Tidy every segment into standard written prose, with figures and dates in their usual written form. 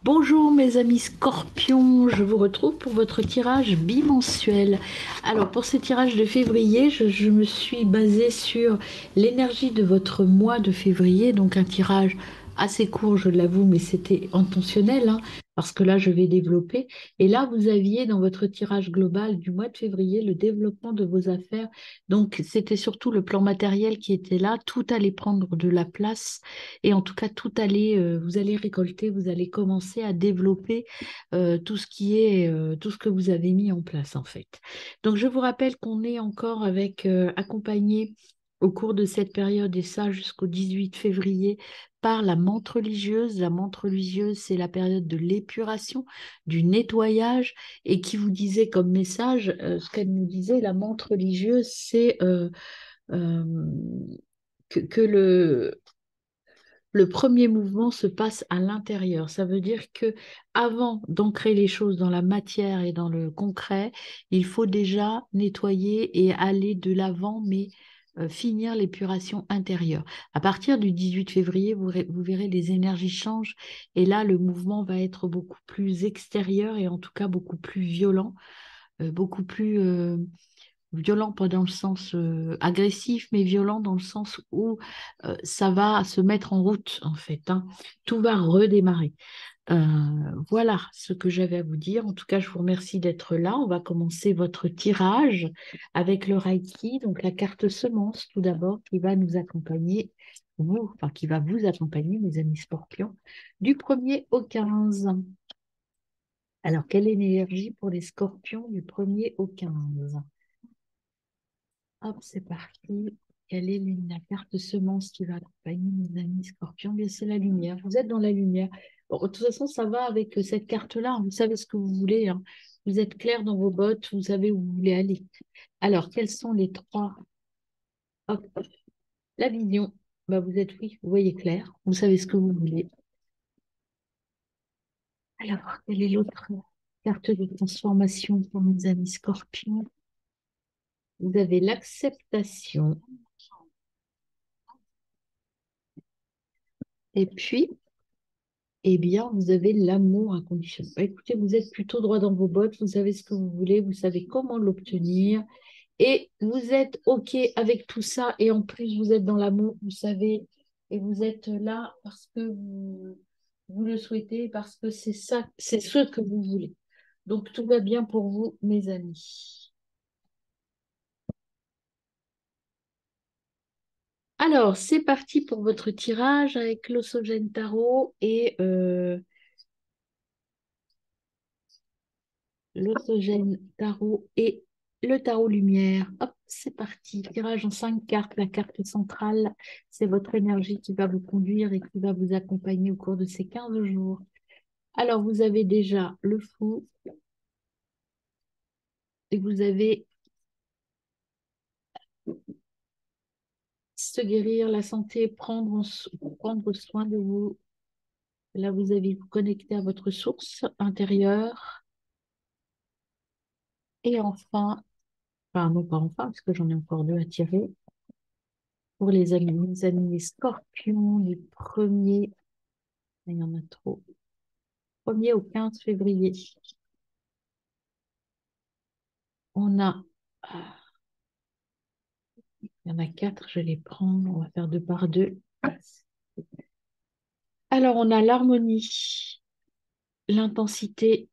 Bonjour mes amis scorpions, je vous retrouve pour votre tirage bimensuel. Alors pour ce tirage de février, je me suis basée sur l'énergie de votre mois de février, donc un tirage assez court, je l'avoue, mais c'était intentionnel, hein, parce que là je vais développer. Et là vous aviez dans votre tirage global du mois de février le développement de vos affaires. Donc c'était surtout le plan matériel qui était là, tout allait prendre de la place et en tout cas, vous allez récolter, vous allez commencer à développer tout ce qui est, tout ce que vous avez mis en place en fait. Donc, je vous rappelle qu'on est encore accompagné au cours de cette période, et ça jusqu'au 18 février, par la menthe religieuse. La menthe religieuse, c'est la période de l'épuration, du nettoyage, et qui vous disait comme message, ce qu'elle nous disait, la menthe religieuse, c'est euh, que le premier mouvement se passe à l'intérieur. Ça veut dire que avant d'ancrer les choses dans la matière et dans le concret, il faut déjà nettoyer et aller de l'avant, mais finir l'épuration intérieure. À partir du 18 février, vous verrez les énergies changent et là, le mouvement va être beaucoup plus extérieur et en tout cas beaucoup plus violent, beaucoup plus violent, pas dans le sens agressif, mais violent dans le sens où ça va se mettre en route, en fait, hein. Tout va redémarrer. Voilà ce que j'avais à vous dire. En tout cas, je vous remercie d'être là. On va commencer votre tirage avec le Reiki, donc la carte semence, tout d'abord, qui va nous accompagner, enfin, qui va vous accompagner, mes amis scorpions, du 1er au 15. Alors, quelle est l'énergie pour les scorpions du 1er au 15? Hop, c'est parti. Quelle est la carte semence qui va accompagner mes amis scorpions? Bien, c'est la lumière. Vous êtes dans la lumière. Bon, de toute façon, ça va avec cette carte-là, hein. Vous savez ce que vous voulez, hein. Vous êtes clair dans vos bottes, vous savez où vous voulez aller. Alors, quels sont les trois? Hop, hop. La vision. Bah, oui, vous voyez clair. Vous savez ce que vous voulez. Alors, quelle est l'autre carte de transformation pour mes amis scorpions? Vous avez l'acceptation. Et puis, eh bien, vous avez l'amour inconditionnel. Bah, écoutez, vous êtes plutôt droit dans vos bottes, vous savez ce que vous voulez, vous savez comment l'obtenir, et vous êtes OK avec tout ça, et en plus, vous êtes dans l'amour, vous savez, et vous êtes là parce que vous le souhaitez, parce que c'est ça, c'est ce que vous voulez. Donc, tout va bien pour vous, mes amis. Alors, c'est parti pour votre tirage avec l'Osogène Tarot et l'autogène tarot et le tarot lumière. Hop, c'est parti. Tirage en 5 cartes. La carte centrale, c'est votre énergie qui va vous conduire et qui va vous accompagner au cours de ces 15 jours. Alors, vous avez déjà le fou et vous avez se guérir, la santé, prendre soin de vous. Là, vous avez vous connecter à votre source intérieure. Et enfin, enfin, non pas enfin, parce que j'en ai encore deux à tirer. Pour les amis les scorpions, les premiers. Il y en a trop. 1er au 15 février. On a, il y en a quatre, je vais les prendre. On va faire deux par deux. Alors, on a l'harmonie, l'intensité,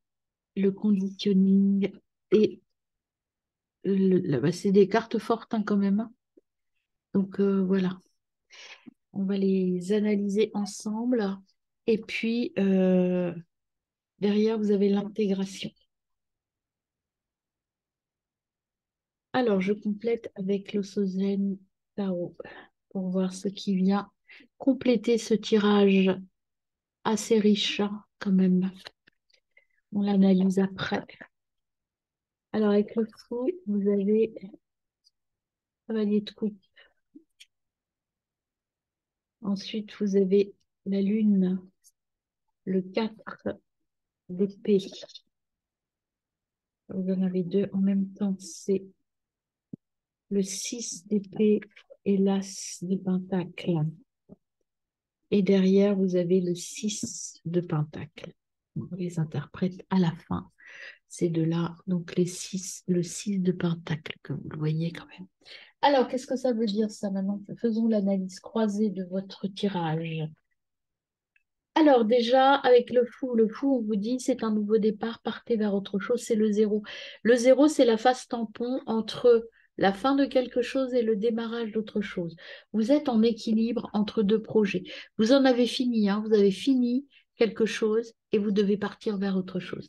le conditioning et bah, c'est des cartes fortes hein, quand même, hein. Donc, voilà, on va les analyser ensemble. Et puis, derrière, vous avez l'intégration. Alors, je complète avec l'Osozène Tarot pour voir ce qui vient compléter ce tirage assez riche hein, quand même. On l'analyse après. Alors, avec le fou, vous avez cavalier de coupe. Ensuite, vous avez la lune, le 4 d'épée. Vous en avez deux en même temps. C'est le 6 d'épée et l'as de pentacle. Et derrière, vous avez le 6 de pentacle. On les interprète à la fin. C'est de là, donc le 6 de pentacle, que vous le voyez quand même. Alors, qu'est-ce que ça veut dire ça maintenant? Faisons l'analyse croisée de votre tirage. Alors déjà, avec le fou, on vous dit, c'est un nouveau départ, partez vers autre chose, c'est le zéro. Le zéro, c'est la phase tampon entre la fin de quelque chose et le démarrage d'autre chose. Vous êtes en équilibre entre deux projets. Vous en avez fini, hein, vous avez fini quelque chose et vous devez partir vers autre chose.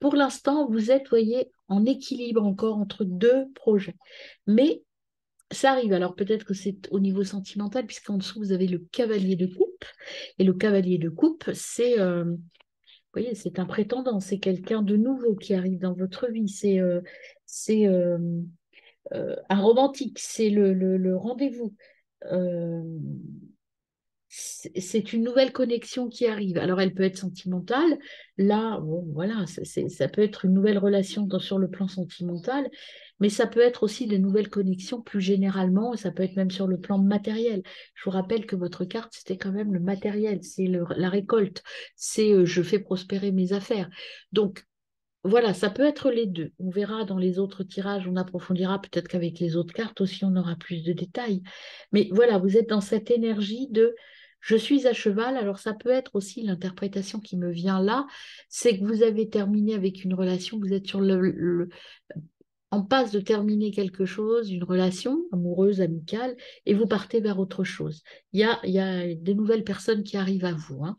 Pour l'instant, vous êtes, voyez, en équilibre encore entre deux projets. Mais ça arrive. Alors peut-être que c'est au niveau sentimental, puisqu'en dessous, vous avez le cavalier de coupe. Et le cavalier de coupe, vous voyez, c'est un prétendant, c'est quelqu'un de nouveau qui arrive dans votre vie. C'est un romantique, c'est le rendez-vous. Euh, c'est une nouvelle connexion qui arrive. Alors, elle peut être sentimentale. Là, bon, voilà, ça peut être une nouvelle relation sur le plan sentimental, mais ça peut être aussi de nouvelles connexions plus généralement, et ça peut être même sur le plan matériel. Je vous rappelle que votre carte, c'était quand même le matériel, c'est la récolte, c'est je fais prospérer mes affaires. Donc, voilà, ça peut être les deux. On verra dans les autres tirages, on approfondira peut-être qu'avec les autres cartes aussi, on aura plus de détails. Mais voilà, vous êtes dans cette énergie de je suis à cheval. Alors ça peut être aussi l'interprétation qui me vient là, c'est que vous avez terminé avec une relation, vous êtes sur en passe de terminer quelque chose, une relation amoureuse, amicale, et vous partez vers autre chose. Il y a des nouvelles personnes qui arrivent à vous, hein.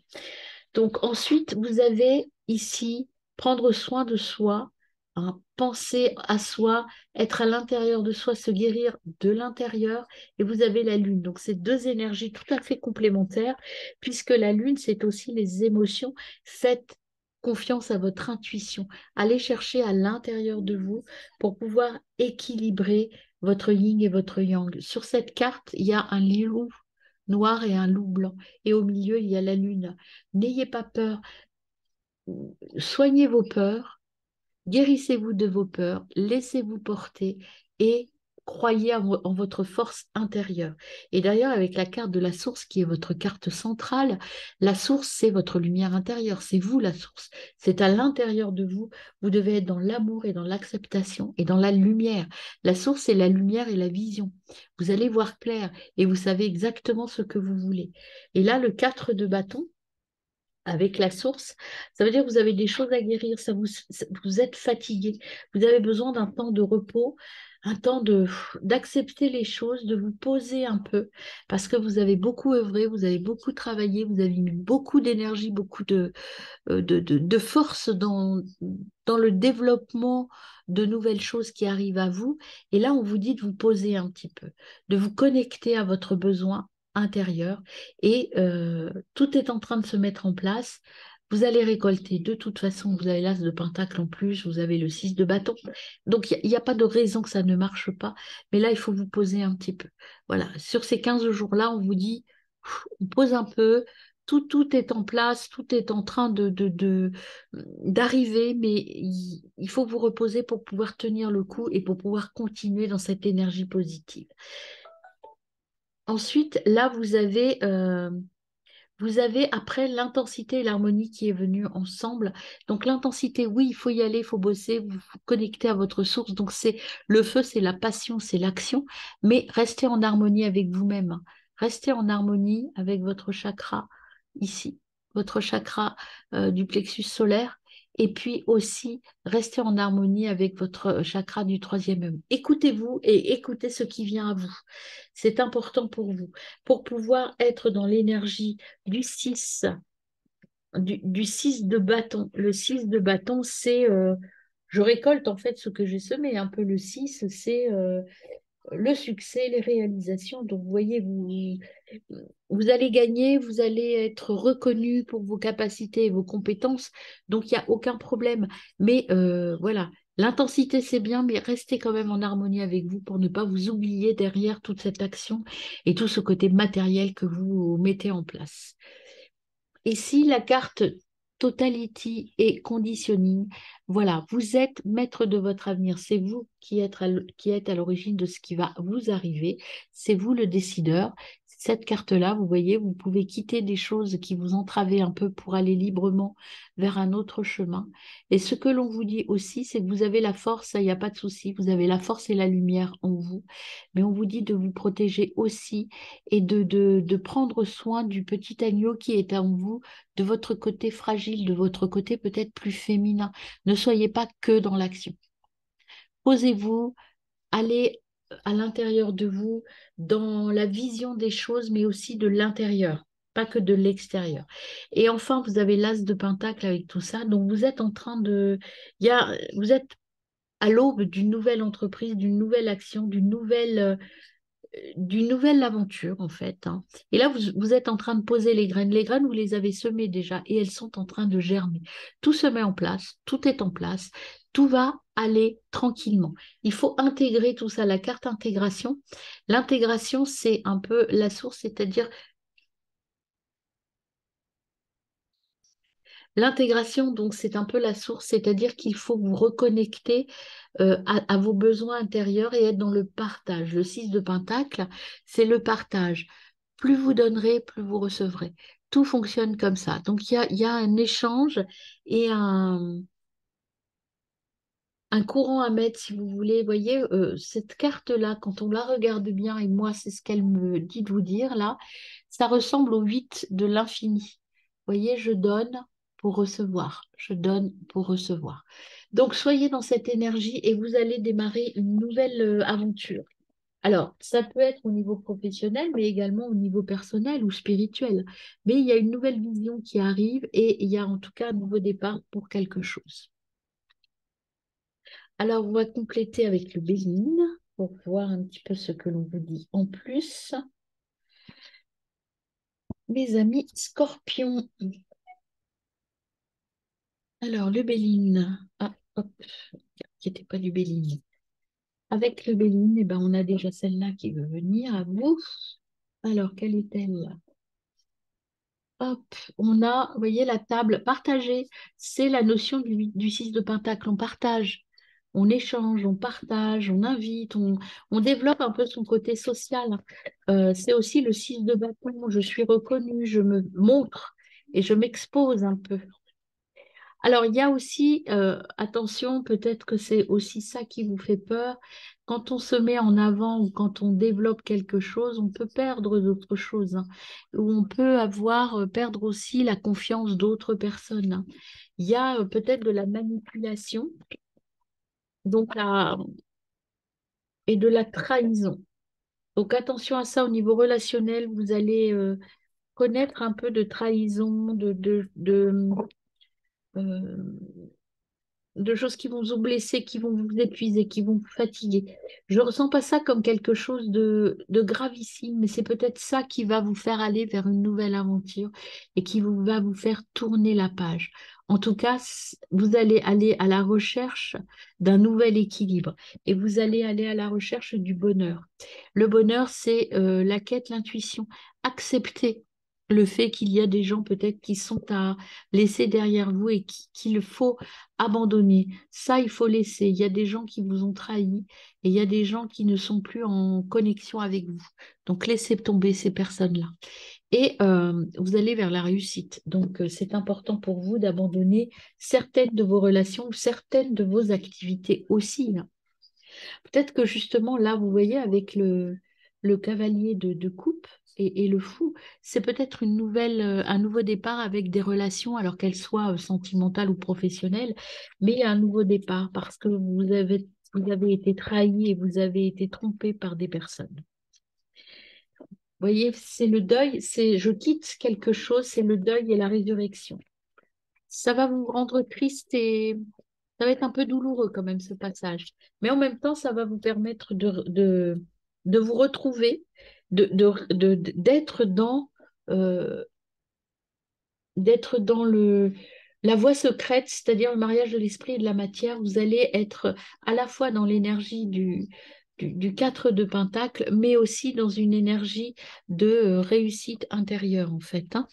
Donc ensuite, vous avez ici prendre soin de soi, hein, penser à soi, être à l'intérieur de soi, se guérir de l'intérieur. Et vous avez la lune. Donc c'est deux énergies tout à fait complémentaires, puisque la lune, c'est aussi les émotions. Faites confiance à votre intuition. Allez chercher à l'intérieur de vous pour pouvoir équilibrer votre yin et votre yang. Sur cette carte, il y a un loup noir et un loup blanc. Et au milieu, il y a la lune. N'ayez pas peur, soignez vos peurs, guérissez-vous de vos peurs, laissez-vous porter et croyez en votre force intérieure. Et d'ailleurs, avec la carte de la source, qui est votre carte centrale, la source, c'est votre lumière intérieure, c'est vous la source. C'est à l'intérieur de vous. Vous devez être dans l'amour et dans l'acceptation et dans la lumière. La source, c'est la lumière et la vision. Vous allez voir clair et vous savez exactement ce que vous voulez. Et là, le 4 de bâton, avec la source, ça veut dire que vous avez des choses à guérir, vous êtes fatigué, vous avez besoin d'un temps de repos, un temps d'accepter les choses, de vous poser un peu, parce que vous avez beaucoup œuvré, vous avez beaucoup travaillé, vous avez mis beaucoup d'énergie, beaucoup de force dans le développement de nouvelles choses qui arrivent à vous. Et là, on vous dit de vous poser un petit peu, de vous connecter à votre besoin intérieur. Et tout est en train de se mettre en place. Vous allez récolter. De toute façon, vous avez l'as de pentacle en plus, vous avez le 6 de bâton. Donc, il n'y a pas de raison que ça ne marche pas. Mais là, il faut vous poser un petit peu. Voilà, sur ces 15 jours-là, on vous dit, on pose un peu, tout est en place, tout est en train d'arriver, mais il faut vous reposer pour pouvoir tenir le coup et pour pouvoir continuer dans cette énergie positive. Ensuite, là, vous avez après l'intensité et l'harmonie qui est venue ensemble. Donc l'intensité, oui, il faut y aller, il faut bosser, vous vous connecter à votre source. Donc c'est le feu, c'est la passion, c'est l'action, mais restez en harmonie avec vous-même, hein. Restez en harmonie avec votre chakra ici, votre chakra du plexus solaire. Et puis aussi, restez en harmonie avec votre chakra du troisième œil. Écoutez-vous et écoutez ce qui vient à vous. C'est important pour vous, pour pouvoir être dans l'énergie du 6, du 6 de bâton. Le 6 de bâton, c'est, je récolte en fait ce que j'ai semé. Un peu le 6, c'est le succès, les réalisations. Donc, vous voyez, vous allez gagner, vous allez être reconnu pour vos capacités et vos compétences. Donc, il n'y a aucun problème. Mais voilà, l'intensité, c'est bien, mais restez quand même en harmonie avec vous pour ne pas vous oublier derrière toute cette action et tout ce côté matériel que vous mettez en place. Et si la carte Totality et Conditioning, voilà, vous êtes maître de votre avenir. C'est vous qui êtes à l'origine de ce qui va vous arriver. C'est vous le décideur. cette carte-là, vous voyez, vous pouvez quitter des choses qui vous entravaient un peu pour aller librement vers un autre chemin. Et ce que l'on vous dit aussi, c'est que vous avez la force, il n'y a pas de souci, vous avez la force et la lumière en vous, mais on vous dit de vous protéger aussi et de prendre soin du petit agneau qui est en vous, de votre côté fragile, de votre côté peut-être plus féminin. Ne soyez pas que dans l'action. Posez-vous, allez à l'intérieur de vous, dans la vision des choses, mais aussi de l'intérieur, pas que de l'extérieur. Et enfin, vous avez l'as de Pentacle avec tout ça, donc vous êtes en train de... vous êtes à l'aube d'une nouvelle entreprise, d'une nouvelle action, d'une nouvelle aventure, en fait, hein. Et là, vous êtes en train de poser les graines. Les graines, vous les avez semées déjà et elles sont en train de germer. Tout se met en place, tout est en place, tout va aller tranquillement. Il faut intégrer tout ça, la carte intégration. L'intégration, c'est un peu la source, c'est-à-dire l'intégration, donc c'est un peu la source, c'est-à-dire qu'il faut vous reconnecter à vos besoins intérieurs et être dans le partage. Le 6 de Pentacle, c'est le partage. Plus vous donnerez, plus vous recevrez. Tout fonctionne comme ça. Donc il y a un échange et un courant à mettre, si vous voulez. Vous voyez, cette carte-là, quand on la regarde bien, et moi, c'est ce qu'elle me dit de vous dire là, ça ressemble au 8 de l'infini. Vous voyez, je donne pour recevoir. Je donne pour recevoir. Donc, soyez dans cette énergie et vous allez démarrer une nouvelle aventure. Alors, ça peut être au niveau professionnel, mais également au niveau personnel ou spirituel. Mais il y a une nouvelle vision qui arrive et il y a en tout cas un nouveau départ pour quelque chose. Alors, on va compléter avec le Béline pour voir un petit peu ce que l'on vous dit en plus. Mes amis scorpions. Alors, le Béline. Ah, hop, qui n'était pas du Béline. Avec le Béline, eh ben, on a déjà celle-là qui veut venir à vous. Alors, quelle est-elle? Hop, on a, vous voyez, la table partagée. C'est la notion du 6 de Pentacle. On partage, on échange, on partage, on invite, on développe un peu son côté social. C'est aussi le 6 de bâton. Je suis reconnue, je me montre et je m'expose un peu. Alors, il y a aussi, attention, peut-être que c'est aussi ça qui vous fait peur. Quand on se met en avant ou quand on développe quelque chose, on peut perdre d'autres choses, hein. Ou on peut perdre aussi la confiance d'autres personnes, hein. Il y a peut-être de la manipulation, donc et de la trahison. Donc attention à ça au niveau relationnel, vous allez connaître un peu de trahison, euh, de choses qui vont vous blesser, qui vont vous épuiser, qui vont vous fatiguer. Je ne ressens pas ça comme quelque chose de gravissime, mais c'est peut-être ça qui va vous faire aller vers une nouvelle aventure et va vous faire tourner la page. En tout cas, vous allez aller à la recherche d'un nouvel équilibre et vous allez aller à la recherche du bonheur. Le bonheur, c'est la quête, l'intuition. Accepter le fait qu'il y a des gens peut-être qui sont à laisser derrière vous et qu'il faut abandonner. Ça, il faut laisser. Il y a des gens qui vous ont trahi et il y a des gens qui ne sont plus en connexion avec vous. Donc, laissez tomber ces personnes-là. Et vous allez vers la réussite. Donc, c'est important pour vous d'abandonner certaines de vos relations ou certaines de vos activités aussi, hein. Peut-être que justement, là, vous voyez, avec le cavalier de coupe et le fou, c'est peut-être un nouveau départ avec des relations, alors qu'elles soient sentimentales ou professionnelles, mais il y a un nouveau départ parce que vous avez été trahi et vous avez été trompé par des personnes. Vous voyez, c'est le deuil, c'est je quitte quelque chose, c'est le deuil et la résurrection. Ça va vous rendre triste et ça va être un peu douloureux quand même ce passage. Mais en même temps, ça va vous permettre de vous retrouver, euh, d'être dans la voie secrète, c'est-à-dire le mariage de l'esprit et de la matière. Vous allez être à la fois dans l'énergie du 4 de Pentacle, mais aussi dans une énergie de réussite intérieure, en fait, hein.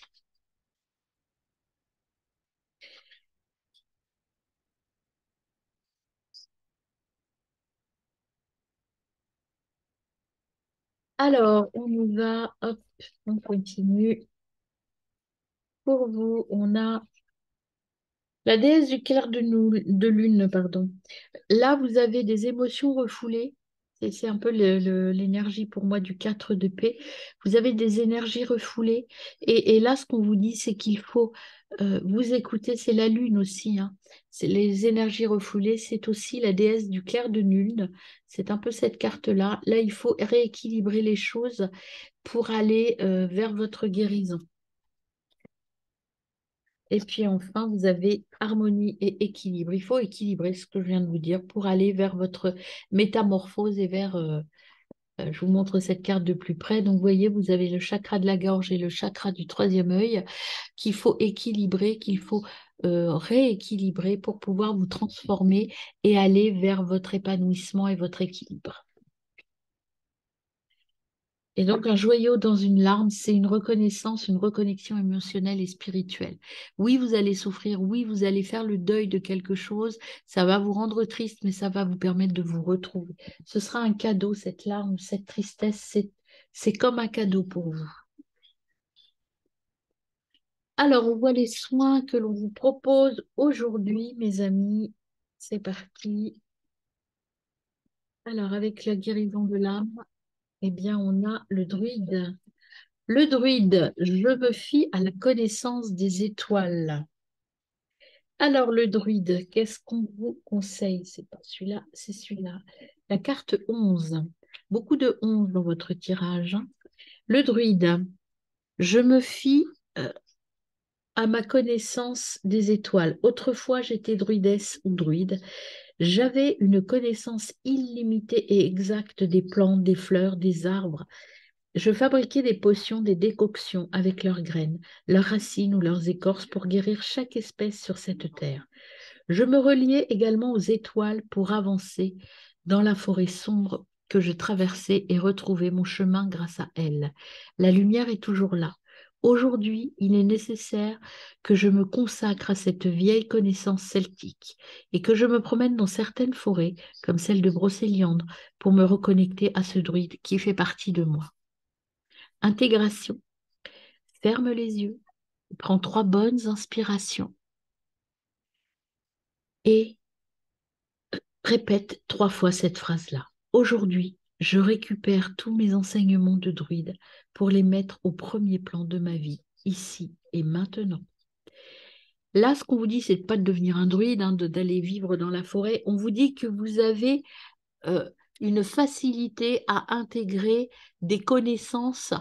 Alors, on y va, hop, on continue. Pour vous, on a la déesse du clair de lune, pardon. Là, vous avez des émotions refoulées. C'est un peu l'énergie pour moi du 4 de paix. Vous avez des énergies refoulées. Et là, ce qu'on vous dit, c'est qu'il faut vous écouter. C'est la lune aussi, hein. C'est les énergies refoulées. C'est aussi la déesse du clair de lune. C'est un peu cette carte-là. Là, il faut rééquilibrer les choses pour aller vers votre guérison. Et puis enfin, vous avez harmonie et équilibre. Il faut équilibrer ce que je viens de vous dire pour aller vers votre métamorphose et vers, je vous montre cette carte de plus près. Donc, vous voyez, vous avez le chakra de la gorge et le chakra du troisième œil qu'il faut équilibrer, qu'il faut rééquilibrer pour pouvoir vous transformer et aller vers votre épanouissement et votre équilibre. Et donc, un joyau dans une larme, c'est une reconnaissance, une reconnexion émotionnelle et spirituelle. Oui, vous allez souffrir, oui, vous allez faire le deuil de quelque chose, ça va vous rendre triste, mais ça va vous permettre de vous retrouver. Ce sera un cadeau, cette larme, cette tristesse, c'est comme un cadeau pour vous. Alors, on voit les soins que l'on vous propose aujourd'hui, mes amis. C'est parti. Alors, avec la guérison de l'âme, eh bien, on a le druide. Le druide, je me fie à la connaissance des étoiles. Alors, le druide, qu'est-ce qu'on vous conseille? C'est pas celui-là, c'est celui-là. La carte 11. Beaucoup de 11 dans votre tirage, hein. Le druide, je me fie euh, à ma connaissance des étoiles. Autrefois, j'étais druidesse ou druide. J'avais une connaissance illimitée et exacte des plantes, des fleurs, des arbres. Je fabriquais des potions, des décoctions avec leurs graines, leurs racines ou leurs écorces pour guérir chaque espèce sur cette terre. Je me reliais également aux étoiles pour avancer dans la forêt sombre que je traversais et retrouver mon chemin grâce à elles. La lumière est toujours là. Aujourd'hui, il est nécessaire que je me consacre à cette vieille connaissance celtique et que je me promène dans certaines forêts, comme celle de Brocéliande, pour me reconnecter à ce druide qui fait partie de moi. Intégration. Ferme les yeux, prends 3 bonnes inspirations et répète 3 fois cette phrase-là. Aujourd'hui, je récupère tous mes enseignements de druide pour les mettre au premier plan de ma vie, ici et maintenant. Là, ce qu'on vous dit, c'est pas de devenir un druide, hein, d'aller vivre dans la forêt. On vous dit que vous avez euh, une facilité à intégrer des connaissances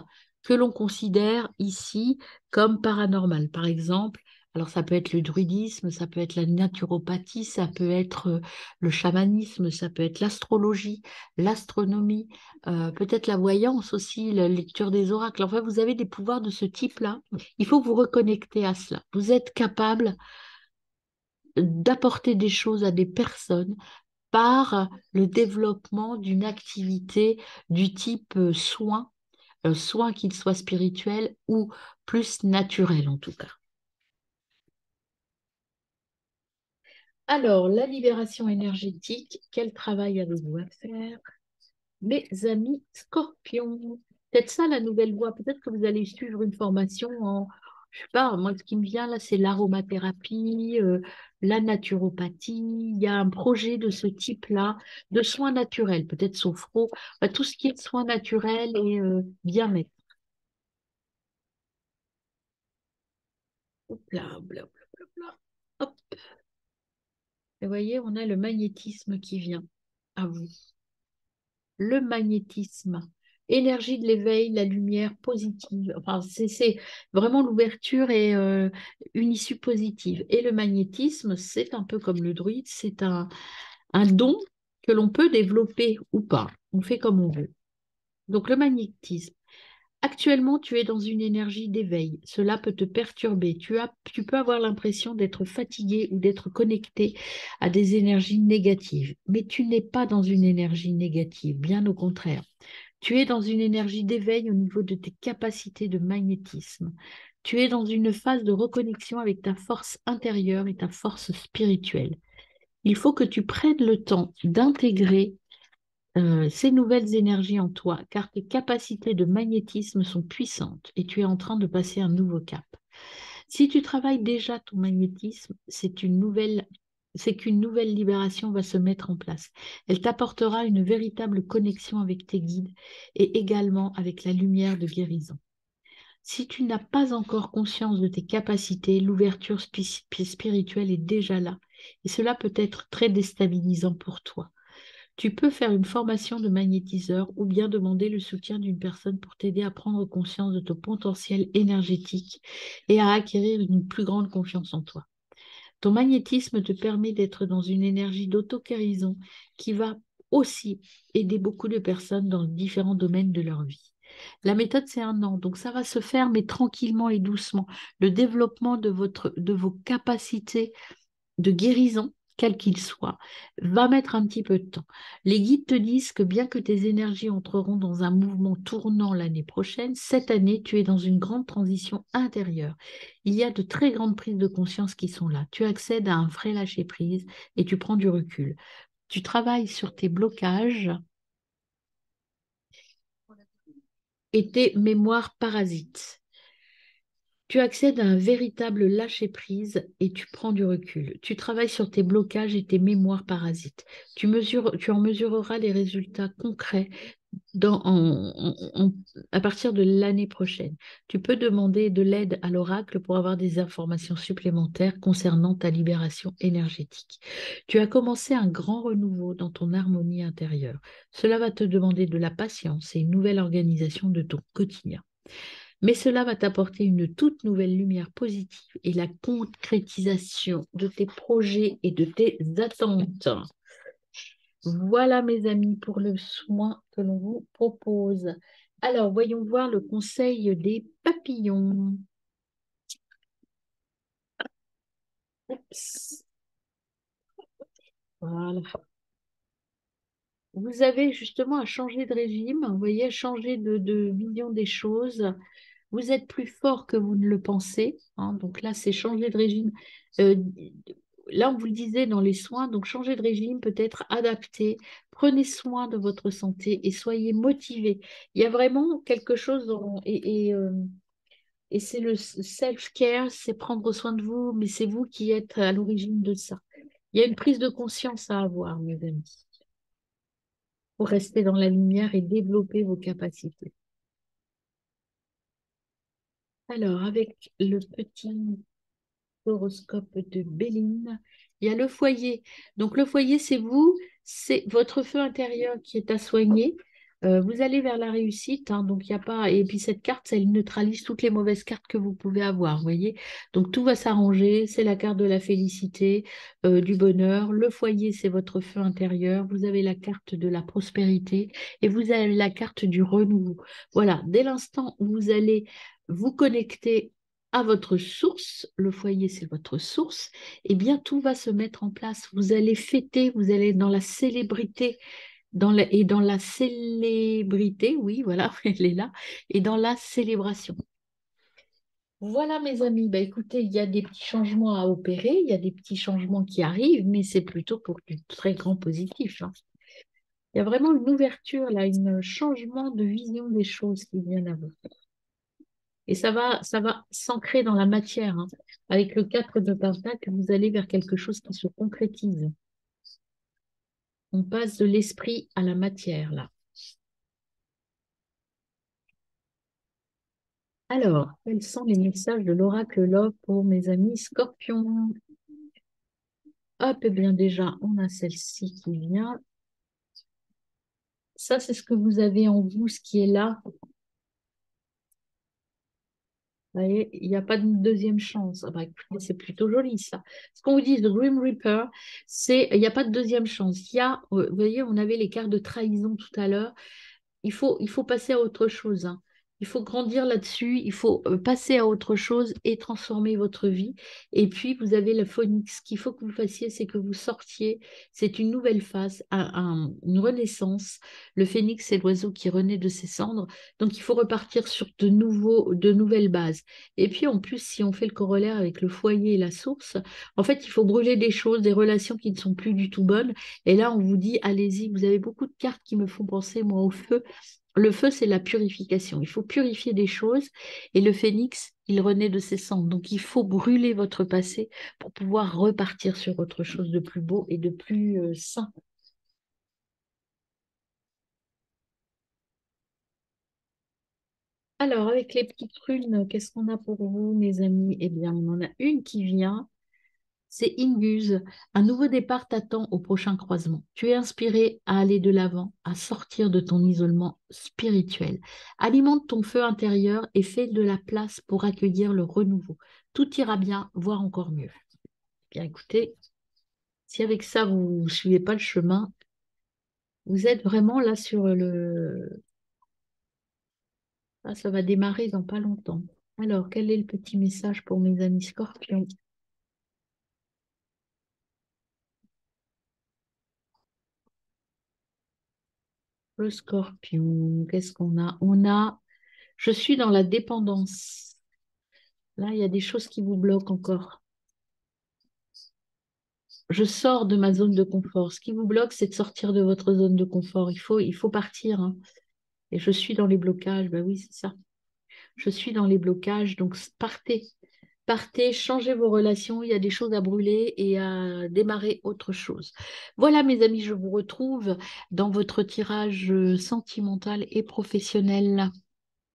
que l'on considère ici comme paranormales. Par exemple, alors ça peut être le druidisme, ça peut être la naturopathie, ça peut être le chamanisme, ça peut être l'astrologie, l'astronomie, peut-être la voyance aussi, la lecture des oracles. Enfin, vous avez des pouvoirs de ce type-là. Il faut vous reconnecter à cela. Vous êtes capable d'apporter des choses à des personnes par le développement d'une activité du type soin, soin qu'il soit spirituel ou plus naturel en tout cas. Alors, la libération énergétique, quel travail avez-vous à faire? Mes amis scorpions, peut-être ça la nouvelle voie, peut-être que vous allez suivre une formation en, je sais pas, moi ce qui me vient là, c'est l'aromathérapie, la naturopathie, il y a un projet de ce type-là, de soins naturels, peut-être sophro, tout ce qui est soins naturels et bien-être. Hop là, hop là, hop là, hop là. Hop. Et vous voyez, on a le magnétisme qui vient à vous. Le magnétisme, énergie de l'éveil, la lumière positive. Enfin, c'est vraiment l'ouverture et une issue positive. Et le magnétisme, c'est un peu comme le druide, c'est un don que l'on peut développer ou pas. On fait comme on veut. Donc le magnétisme. Actuellement, tu es dans une énergie d'éveil. Cela peut te perturber. Tu peux avoir l'impression d'être fatigué ou d'être connecté à des énergies négatives. Mais tu n'es pas dans une énergie négative, bien au contraire. Tu es dans une énergie d'éveil au niveau de tes capacités de magnétisme. Tu es dans une phase de reconnexion avec ta force intérieure et ta force spirituelle. Il faut que tu prennes le temps d'intégrer ces nouvelles énergies en toi, car tes capacités de magnétisme sont puissantes et tu es en train de passer un nouveau cap. Si tu travailles déjà ton magnétisme, c'est qu'une nouvelle libération va se mettre en place. Elle t'apportera une véritable connexion avec tes guides et également avec la lumière de guérison. Si tu n'as pas encore conscience de tes capacités, l'ouverture spirituelle est déjà là et cela peut être très déstabilisant pour toi. Tu peux faire une formation de magnétiseur ou bien demander le soutien d'une personne pour t'aider à prendre conscience de ton potentiel énergétique et à acquérir une plus grande confiance en toi. Ton magnétisme te permet d'être dans une énergie d'auto-guérison qui va aussi aider beaucoup de personnes dans différents domaines de leur vie. La méthode, c'est 1 an, donc ça va se faire, mais tranquillement et doucement. Le développement de vos capacités de guérison, quel qu'il soit, va mettre un petit peu de temps. Les guides te disent que bien que tes énergies entreront dans un mouvement tournant l'année prochaine, cette année, tu es dans une grande transition intérieure. Il y a de très grandes prises de conscience qui sont là. Tu accèdes à un vrai lâcher-prise et tu prends du recul. Tu travailles sur tes blocages et tes mémoires parasites. Tu accèdes à un véritable lâcher-prise et tu prends du recul. Tu travailles sur tes blocages et tes mémoires parasites. Tu en mesureras les résultats concrets à partir de l'année prochaine. Tu peux demander de l'aide à l'oracle pour avoir des informations supplémentaires concernant ta libération énergétique. Tu as commencé un grand renouveau dans ton harmonie intérieure. Cela va te demander de la patience et une nouvelle organisation de ton quotidien. Mais cela va t'apporter une toute nouvelle lumière positive et la concrétisation de tes projets et de tes attentes. Voilà, mes amis, pour le soin que l'on vous propose. Alors, voyons voir le conseil des papillons. Oups. Voilà. Vous avez justement à changer de régime, vous voyez, à changer de vision des choses. Vous êtes plus fort que vous ne le pensez, hein. Donc là, c'est changer de régime. Euh, Là, on vous le disait dans les soins, donc changer de régime peut être adapté. Prenez soin de votre santé et soyez motivés. Il y a vraiment quelque chose et c'est le self-care, c'est prendre soin de vous, mais c'est vous qui êtes à l'origine de ça. Il y a une prise de conscience à avoir, mes amis, pour rester dans la lumière et développer vos capacités. Alors, avec le petit horoscope de Béline. Il y a le foyer. Donc le foyer, c'est vous, c'est votre feu intérieur qui est à soigner. Vous allez vers la réussite, hein, donc il n'y a pas. Et puis cette carte, elle neutralise toutes les mauvaises cartes que vous pouvez avoir, vous voyez. Donc tout va s'arranger. C'est la carte de la félicité, du bonheur. Le foyer, c'est votre feu intérieur. Vous avez la carte de la prospérité et vous avez la carte du renouveau. Voilà. Dès l'instant où vous allez vous connecter à votre source, le foyer c'est votre source, et bien tout va se mettre en place. Vous allez fêter, vous allez dans la célébrité, et dans la célébrité, oui, voilà, elle est là, et dans la célébration. Voilà mes amis, bah, écoutez, il y a des petits changements à opérer, il y a des petits changements qui arrivent, mais c'est plutôt pour du très grand positif, hein. Il y a vraiment une ouverture là, un changement de vision des choses qui vient à vous. Et ça va s'ancrer dans la matière, hein. Avec le 4 de Pentacle, vous allez vers quelque chose qui se concrétise. On passe de l'esprit à la matière, là. Alors, quels sont les messages de l'oracle Love pour mes amis scorpions? Hop, eh bien déjà, on a celle-ci qui vient. Ça, c'est ce que vous avez en vous, ce qui est là. Vous voyez, il n'y a pas de deuxième chance. Ah bah, écoutez, c'est plutôt joli ça. Ce qu'on vous dit, le Grim Reaper, c'est il n'y a pas de deuxième chance. Il y a, vous voyez, on avait les cartes de trahison tout à l'heure. Il faut passer à autre chose, hein. Il faut grandir là-dessus, il faut passer à autre chose et transformer votre vie. Et puis, vous avez le phénix. Ce qu'il faut que vous fassiez, c'est que vous sortiez. C'est une nouvelle phase, une renaissance. Le phénix, c'est l'oiseau qui renaît de ses cendres. Donc, il faut repartir sur de nouvelles bases. Et puis, en plus, si on fait le corollaire avec le foyer et la source, en fait, il faut brûler des choses, des relations qui ne sont plus du tout bonnes. Et là, on vous dit, allez-y, vous avez beaucoup de cartes qui me font penser, moi, au feu. Le feu, c'est la purification. Il faut purifier des choses et le phénix, il renaît de ses cendres. Donc, il faut brûler votre passé pour pouvoir repartir sur autre chose de plus beau et de plus sain. Alors, avec les petites runes, qu'est-ce qu'on a pour vous, mes amis? Eh bien, on en a une qui vient. C'est Inguse. Un nouveau départ t'attend au prochain croisement. Tu es inspiré à aller de l'avant, à sortir de ton isolement spirituel. Alimente ton feu intérieur et fais de la place pour accueillir le renouveau. Tout ira bien, voire encore mieux. Bien écoutez, si avec ça vous ne suivez pas le chemin, vous êtes vraiment là sur le... Ah, ça va démarrer dans pas longtemps. Alors, quel est le petit message pour mes amis scorpions? Le scorpion, qu'est-ce qu'on a? Je suis dans la dépendance. Là, il y a des choses qui vous bloquent encore. Je sors de ma zone de confort. Ce qui vous bloque, c'est de sortir de votre zone de confort. Il faut partir, hein. Et je suis dans les blocages. Ben oui, c'est ça. Je suis dans les blocages. Donc, partez. Partez, changez vos relations. Il y a des choses à brûler et à démarrer autre chose. Voilà, mes amis, je vous retrouve dans votre tirage sentimental et professionnel.